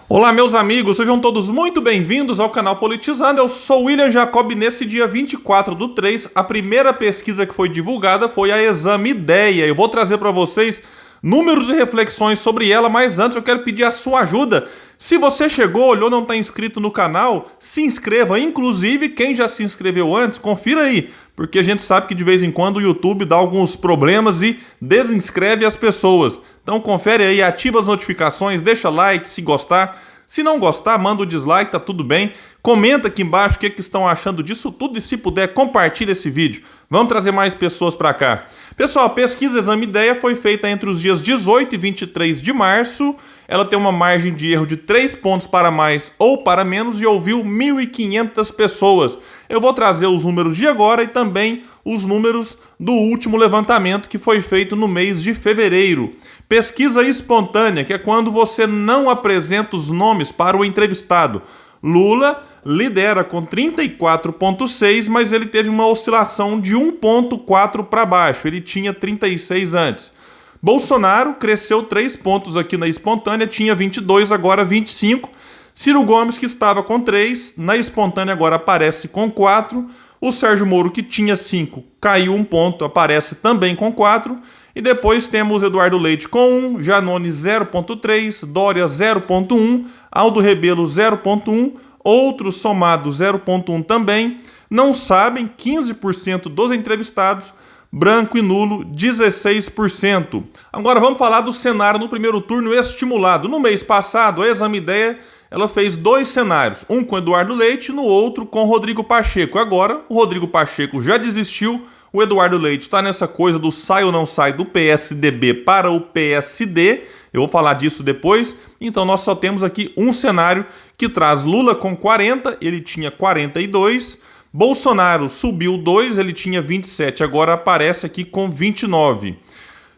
Olá, meus amigos, sejam todos muito bem-vindos ao canal Politizando. Eu sou William Jacob. Nesse dia 24/3, a primeira pesquisa que foi divulgada foi a Exame Idéia. Eu vou trazer para vocês números e reflexões sobre ela, mas antes eu quero pedir a sua ajuda. Se você chegou, olhou, não está inscrito no canal, se inscreva. Inclusive, quem já se inscreveu antes, confira aí, porque a gente sabe que de vez em quando o YouTube dá alguns problemas e desinscreve as pessoas. Então confere aí, ativa as notificações, deixa like se gostar. Se não gostar, manda o dislike, tá tudo bem. Comenta aqui embaixo o que estão achando disso tudo e se puder, compartilha esse vídeo. Vamos trazer mais pessoas para cá. Pessoal, a pesquisa Exame Idéia foi feita entre os dias 18 e 23 de março. Ela tem uma margem de erro de 3 pontos para mais ou para menos e ouviu 1.500 pessoas. Eu vou trazer os números de agora e também os números do último levantamento que foi feito no mês de fevereiro. Pesquisa espontânea, que é quando você não apresenta os nomes para o entrevistado. Lula lidera com 34,6, mas ele teve uma oscilação de 1,4 para baixo. Ele tinha 36 antes. Bolsonaro cresceu 3 pontos aqui na espontânea, tinha 22, agora 25. Ciro Gomes, que estava com 3, na espontânea agora aparece com 4. O Sérgio Moro, que tinha 5, caiu 1 ponto, aparece também com 4. E depois temos Eduardo Leite com 1, Janones 0,3, Dória 0,1, Aldo Rebelo 0,1, outros somados 0,1 também. Não sabem 15% dos entrevistados, branco e nulo 16%. Agora vamos falar do cenário no primeiro turno estimulado. No mês passado, a Exame Idéia ela fez 2 cenários, um com Eduardo Leite e no outro com Rodrigo Pacheco. Agora, o Rodrigo Pacheco já desistiu, o Eduardo Leite está nessa coisa do sai ou não sai do PSDB para o PSD, eu vou falar disso depois. Então nós só temos aqui um cenário que traz Lula com 40, ele tinha 42, Bolsonaro subiu 2, ele tinha 27, agora aparece aqui com 29.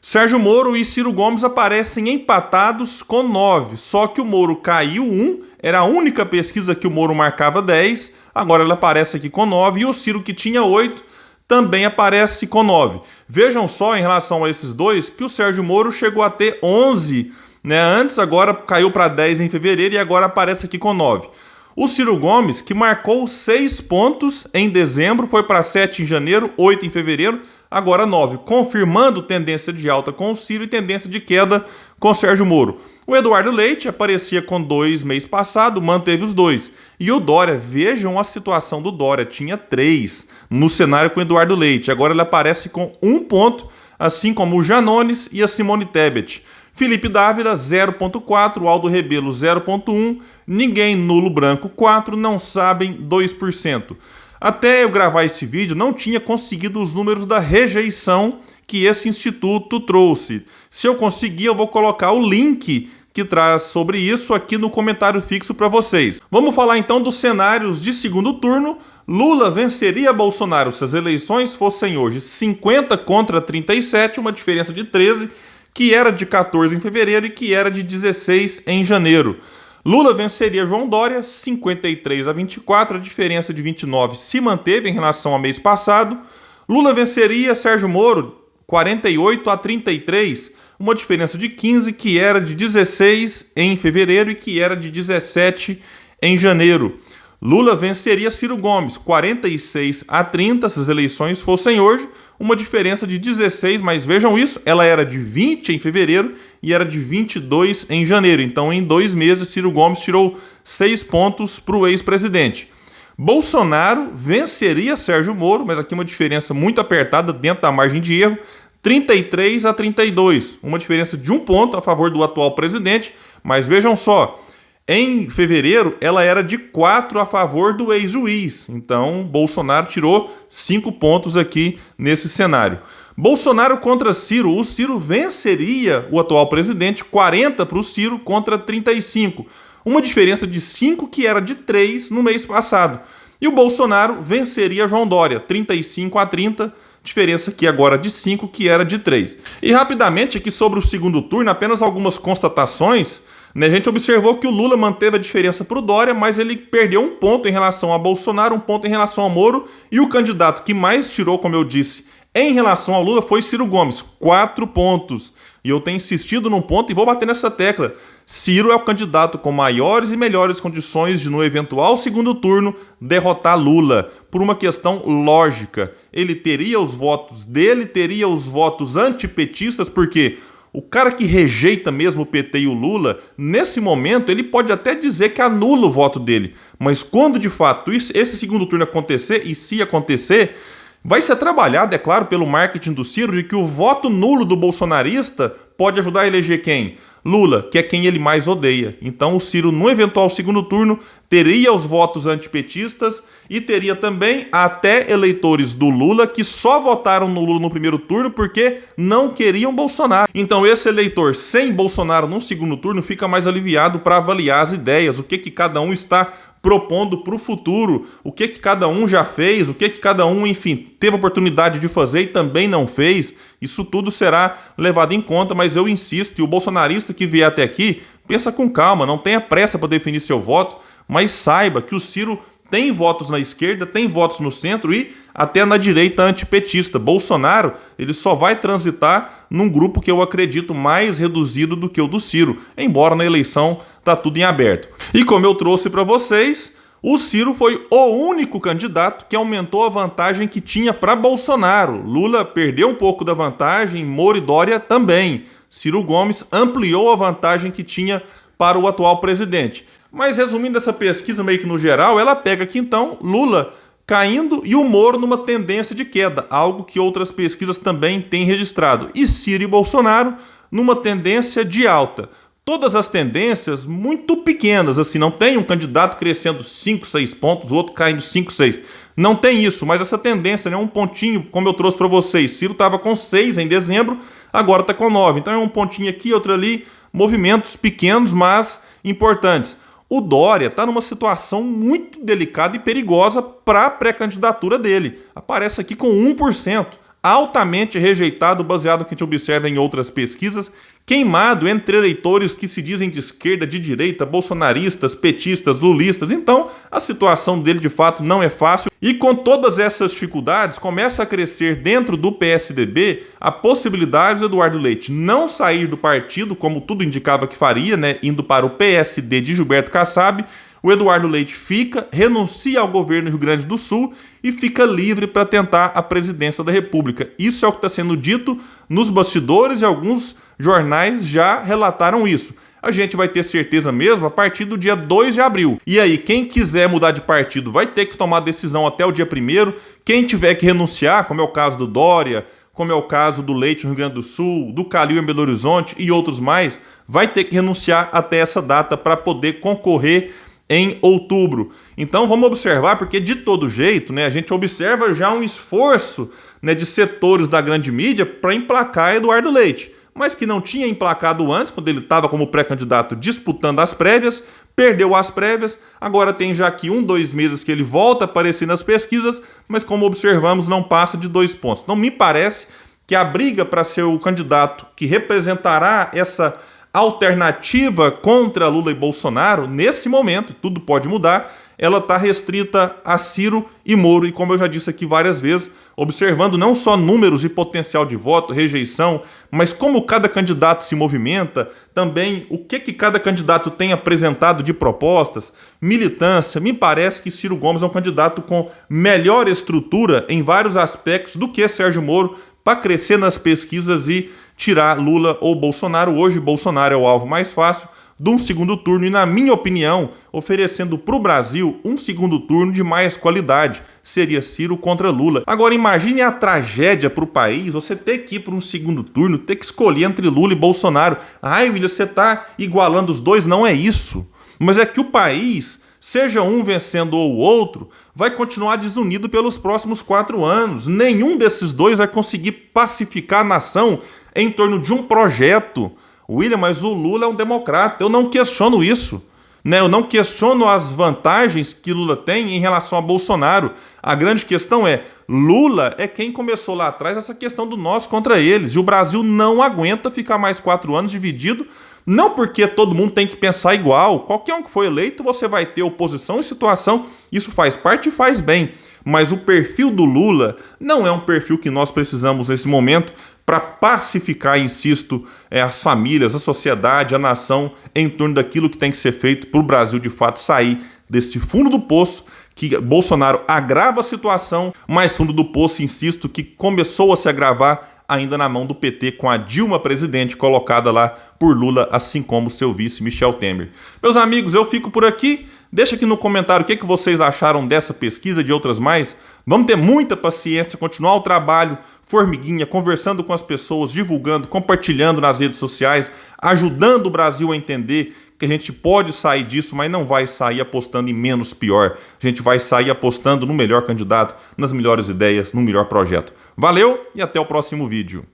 Sérgio Moro e Ciro Gomes aparecem empatados com 9, só que o Moro caiu 1, era a única pesquisa que o Moro marcava 10, agora ele aparece aqui com 9, e o Ciro, que tinha 8, também aparece com 9. Vejam só, em relação a esses dois, que o Sérgio Moro chegou a ter 11, né? Antes, agora caiu para 10 em fevereiro e agora aparece aqui com 9. O Ciro Gomes, que marcou 6 pontos em dezembro, foi para 7 em janeiro, 8 em fevereiro, agora 9, confirmando tendência de alta com o Ciro e tendência de queda com o Sérgio Moro. O Eduardo Leite aparecia com 2 mês passado, manteve os 2. E o Dória, vejam a situação do Dória, tinha 3 no cenário com o Eduardo Leite. Agora ele aparece com 1 ponto, assim como o Janones e a Simone Tebet. Felipe Dávila, 0,4, Aldo Rebelo, 0,1, ninguém, nulo, branco, 4, não sabem, 2%. Até eu gravar esse vídeo, não tinha conseguido os números da rejeição que esse instituto trouxe. Se eu conseguir, eu vou colocar o link que traz sobre isso aqui no comentário fixo para vocês. Vamos falar então dos cenários de segundo turno. Lula venceria Bolsonaro se as eleições fossem hoje 50 contra 37, uma diferença de 13, que era de 14 em fevereiro e que era de 16 em janeiro. Lula venceria João Dória 53-24, a diferença de 29 se manteve em relação ao mês passado. Lula venceria Sérgio Moro 48-33, uma diferença de 15, que era de 16 em fevereiro e que era de 17 em janeiro. Lula venceria Ciro Gomes 46-30, se as eleições fossem hoje, uma diferença de 16, mas vejam isso, ela era de 20 em fevereiro e era de 22 em janeiro. Então, em 2 meses, Ciro Gomes tirou 6 pontos para o ex-presidente. Bolsonaro venceria Sérgio Moro, mas aqui uma diferença muito apertada dentro da margem de erro, 33-32, uma diferença de 1 ponto a favor do atual presidente, mas vejam só, em fevereiro ela era de 4 a favor do ex-juiz, então Bolsonaro tirou 5 pontos aqui nesse cenário. Bolsonaro contra Ciro, o Ciro venceria o atual presidente, 40 para o Ciro contra 35, uma diferença de 5 que era de 3 no mês passado. E o Bolsonaro venceria João Dória, 35-30, diferença aqui agora de 5 que era de 3. E rapidamente aqui sobre o segundo turno, apenas algumas constatações. A gente observou que o Lula manteve a diferença para o Dória, mas ele perdeu 1 ponto em relação a Bolsonaro, 1 ponto em relação ao Moro, e o candidato que mais tirou, como eu disse, Em relação ao Lula, foi Ciro Gomes, 4 pontos. E eu tenho insistido num ponto e vou bater nessa tecla. Ciro é o candidato com maiores e melhores condições de, no eventual segundo turno, derrotar Lula. Por uma questão lógica. Ele teria os votos dele, teria os votos antipetistas, porque o cara que rejeita mesmo o PT e o Lula, nesse momento, ele pode até dizer que anula o voto dele. Mas quando, de fato, esse segundo turno acontecer, e se acontecer, vai ser trabalhado, é claro, pelo marketing do Ciro, de que o voto nulo do bolsonarista pode ajudar a eleger quem? Lula, que é quem ele mais odeia. Então o Ciro, no eventual segundo turno, teria os votos antipetistas e teria também até eleitores do Lula que só votaram no Lula no primeiro turno porque não queriam Bolsonaro. Então esse eleitor sem Bolsonaro no segundo turno fica mais aliviado para avaliar as ideias, o que cada um está propondo para o futuro, o que cada um já fez, o que cada um, enfim, teve oportunidade de fazer e também não fez. Isso tudo será levado em conta, mas eu insisto, e o bolsonarista que vier até aqui, pensa com calma, não tenha pressa para definir seu voto, mas saiba que o Ciro tem votos na esquerda, tem votos no centro e até na direita antipetista. Bolsonaro, ele só vai transitar num grupo que eu acredito mais reduzido do que o do Ciro, embora na eleição tá tudo em aberto. E como eu trouxe para vocês, o Ciro foi o único candidato que aumentou a vantagem que tinha para Bolsonaro. Lula perdeu um pouco da vantagem, Moro e Dória também. Ciro Gomes ampliou a vantagem que tinha para o atual presidente. Mas resumindo essa pesquisa meio que no geral, ela pega aqui então Lula caindo e o Moro numa tendência de queda, algo que outras pesquisas também têm registrado. E Ciro e Bolsonaro numa tendência de alta. Todas as tendências muito pequenas, assim, não tem um candidato crescendo 5, 6 pontos, o outro caindo 5, 6. Não tem isso, mas essa tendência, né, um pontinho, como eu trouxe para vocês. Ciro estava com 6 em dezembro, agora está com 9. Então é um pontinho aqui, outro ali, movimentos pequenos, mas importantes. O Dória está numa situação muito delicada e perigosa para a pré-candidatura dele. Aparece aqui com 1%, altamente rejeitado baseado no que a gente observa em outras pesquisas, queimado entre eleitores que se dizem de esquerda, de direita, bolsonaristas, petistas, lulistas. Então, a situação dele de fato não é fácil. E com todas essas dificuldades, começa a crescer dentro do PSDB a possibilidade de Eduardo Leite não sair do partido, como tudo indicava que faria, né, indo para o PSD de Gilberto Kassab. O Eduardo Leite renuncia ao governo do Rio Grande do Sul e fica livre para tentar a presidência da República. Isso é o que está sendo dito nos bastidores e alguns jornais já relataram isso. A gente vai ter certeza mesmo a partir do dia 2 de abril. E aí, quem quiser mudar de partido vai ter que tomar decisão até o dia 1º. Quem tiver que renunciar, como é o caso do Dória, como é o caso do Leite no Rio Grande do Sul, do Calil em Belo Horizonte e outros mais, vai ter que renunciar até essa data para poder concorrer em outubro. Então vamos observar, porque de todo jeito, né, a gente observa já um esforço, né, de setores da grande mídia para emplacar Eduardo Leite, mas que não tinha emplacado antes, quando ele estava como pré-candidato disputando as prévias, perdeu as prévias, agora tem já aqui 2 meses que ele volta a aparecer nas pesquisas, mas como observamos não passa de 2 pontos. Então me parece que a briga para ser o candidato que representará essa alternativa contra Lula e Bolsonaro, nesse momento, tudo pode mudar, ela está restrita a Ciro e Moro, e como eu já disse aqui várias vezes, observando não só números e potencial de voto, rejeição, mas como cada candidato se movimenta, também o que cada candidato tem apresentado de propostas, militância. Me parece que Ciro Gomes é um candidato com melhor estrutura em vários aspectos do que Sérgio Moro para crescer nas pesquisas e tirar Lula ou Bolsonaro. Hoje Bolsonaro é o alvo mais fácil de um segundo turno e, na minha opinião, oferecendo para o Brasil um segundo turno de mais qualidade. Seria Ciro contra Lula. Agora imagine a tragédia para o país, você ter que ir para um segundo turno, ter que escolher entre Lula e Bolsonaro. Ai, William, você está igualando os dois? Não é isso. Mas é que o país, seja um vencendo ou o outro, vai continuar desunido pelos próximos 4 anos. Nenhum desses dois vai conseguir pacificar a nação em torno de um projeto. William, mas o Lula é um democrata. Eu não questiono isso, né? Eu não questiono as vantagens que Lula tem em relação a Bolsonaro. A grande questão é, Lula é quem começou lá atrás essa questão do nós contra eles. E o Brasil não aguenta ficar mais 4 anos dividido, não porque todo mundo tem que pensar igual. Qualquer um que for eleito, você vai ter oposição e situação. Isso faz parte e faz bem. mas o perfil do Lula não é um perfil que nós precisamos nesse momento para pacificar, insisto, as famílias, a sociedade, a nação em torno daquilo que tem que ser feito para o Brasil de fato sair desse fundo do poço que Bolsonaro agrava a situação, mas fundo do poço, insisto, que começou a se agravar ainda na mão do PT, com a Dilma presidente colocada lá por Lula, assim como seu vice Michel Temer. Meus amigos, eu fico por aqui. Deixa aqui no comentário o que vocês acharam dessa pesquisa e de outras mais. Vamos ter muita paciência, continuar o trabalho, formiguinha, conversando com as pessoas, divulgando, compartilhando nas redes sociais, ajudando o Brasil a entender que a gente pode sair disso, mas não vai sair apostando em menos pior. A gente vai sair apostando no melhor candidato, nas melhores ideias, no melhor projeto. Valeu e até o próximo vídeo.